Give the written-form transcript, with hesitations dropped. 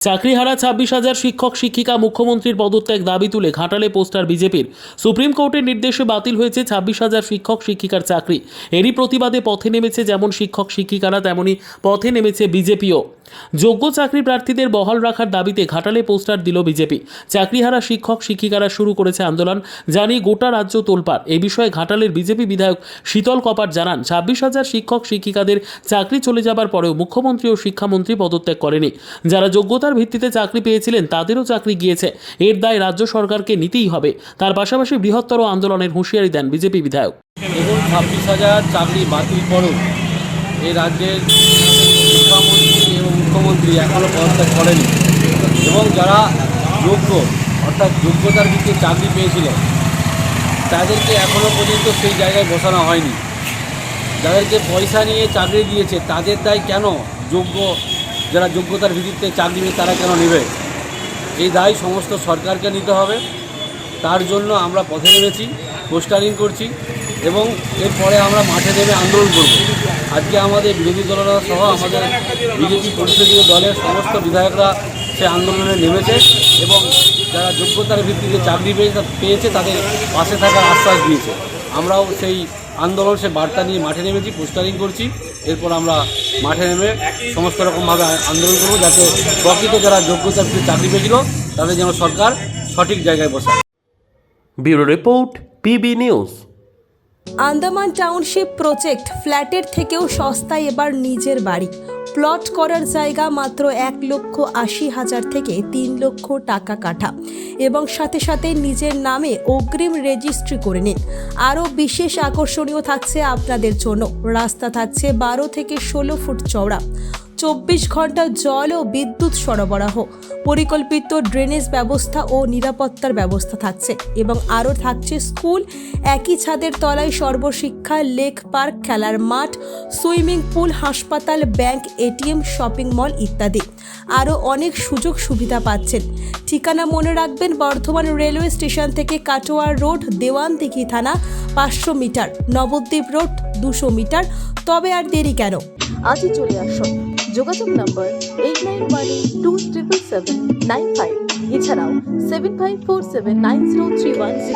চাকরিহারা 26,000 শিক্ষক শিক্ষিকা মুখ্যমন্ত্রীর পদত্যাগ দাবি তুলে ঘাটালে পোস্টার বিজেপির। সুপ্রিম কোর্টের নির্দেশে বাতিল হয়েছে 26,000 শিক্ষক শিক্ষিকার চাকরি। এরই প্রতিবাদে পথে নেমেছে যেমন শিক্ষক শিক্ষিকারা, তেমনি পথে নেমেছে বিজেপিও। যোগ্য চাকরি প্রার্থীদের বহাল রাখার দাবিতে ঘাটালে পোস্টার দিল বিজেপি। চাকরিহারা শিক্ষক শিক্ষিকারা শুরু করেছে আন্দোলন, জানিয়ে গোটা রাজ্য তোলপাড়। এই বিষয়ে ঘাটালের বিজেপি বিধায়ক শীতল কপাট জানান, 26,000 শিক্ষক শিক্ষিকাদের চাকরি চলে যাবার পরেও মুখ্যমন্ত্রী ও শিক্ষামন্ত্রী পদত্যাগ করেনি। যারা যোগ্যতার ভিত্তিতে চাকরি পেয়েছিলেন তাদেরও চাকরি গিয়েছে। এর দায় রাজ্য সরকারকে নিতেই হবে। তার পাশাপাশি বৃহত্তর আন্দোলনের হুঁশিয়ারি দেন বিজেপি বিধায়ক। দেখুন, 26,000 চাকরি বাতিল করুন, এই রাজ্যের শিক্ষামন্ত্রী এবং মুখ্যমন্ত্রী এখনও পদত্যাগ করেনি। এবং যারা যোগ্য অর্থাৎ যোগ্যতার ভিত্তিতে চাকরি পেয়েছিল তাদেরকে এখনও পর্যন্ত সেই জায়গায় বসানো হয়নি। যাদেরকে পয়সা নিয়ে চাকরি দিয়েছে তাদের দায় কেন যারা যোগ্যতার ভিত্তিতে চাকরি নেবে তারা কেন নেবে? এই দায় সমস্ত সরকারকে নিতে হবে। তার জন্য আমরা পথে নেমেছি, পোস্টারিং করছি এবং এরপরে আমরা মাঠে নেমে আন্দোলন করব। আজকে আমাদের বিরোধী দলরা সহ আমাদের বিজেপি পরিষদীয় দলের সমস্ত বিধায়করা সে আন্দোলনে নেমেছে এবং যারা যোগ্যতার ভিত্তিতে চাকরি পেয়েছে তাদের পাশে থাকার আশ্বাস দিয়েছে। আমরাও সেই আন্দোলন, সে বার্তা নিয়ে মাঠে নেমেছি, পোস্টারিং করছি। এরপর আমরা মাঠে নেমে সমস্ত রকমভাবে আন্দোলন করব, যাতে প্রকৃত যারা যোগ্যতার ভিত্তিতে চাকরি পেয়েছিল তাদের যেন সরকার সঠিক জায়গায় বসায়। Bureau report, PB news. Andaman township project, ফ্ল্যাটের থেকেও সস্তায় এবার নিজের বাড়ি। প্লট করার জায়গা মাত্র 1,80,000 থেকে 3 লক্ষ টাকা কাঠা এবং সাথে সাথে নিজের নামে অগ্রিম রেজিস্ট্রি করে নিন। আরও বিশেষ আকর্ষণীয় থাকছে আপনাদের জন্য, রাস্তা থাকছে 12 থেকে 16 ফুট চওড়া, 24 ঘন্টা জল ও বিদ্যুৎ সরবরাহ, পরিকল্পিত ড্রেনেজ ব্যবস্থা ও নিরাপত্তার ব্যবস্থা থাকছে এবং আরও থাকছে স্কুল, একই ছাদের তলায় সর্বশিক্ষা, লেক পার্ক, খেলার মাঠ, সুইমিং পুল, হাসপাতাল, ব্যাংক, এটিএম, শপিং মল ইত্যাদি। আরও অনেক সুযোগ সুবিধা পাচ্ছেন। ঠিকানা মনে রাখবেন, বর্ধমান রেলওয়ে স্টেশন থেকে কাটোয়ার রোড, দেওয়ানদিঘি থানা 500 মিটার, নবদ্বীপ রোড 200 মিটার। তবে আর দেরি কেন, আজই চলে আসুন। যোগাযোগ নম্বর 8918277795, এছাড়াও 7547903108।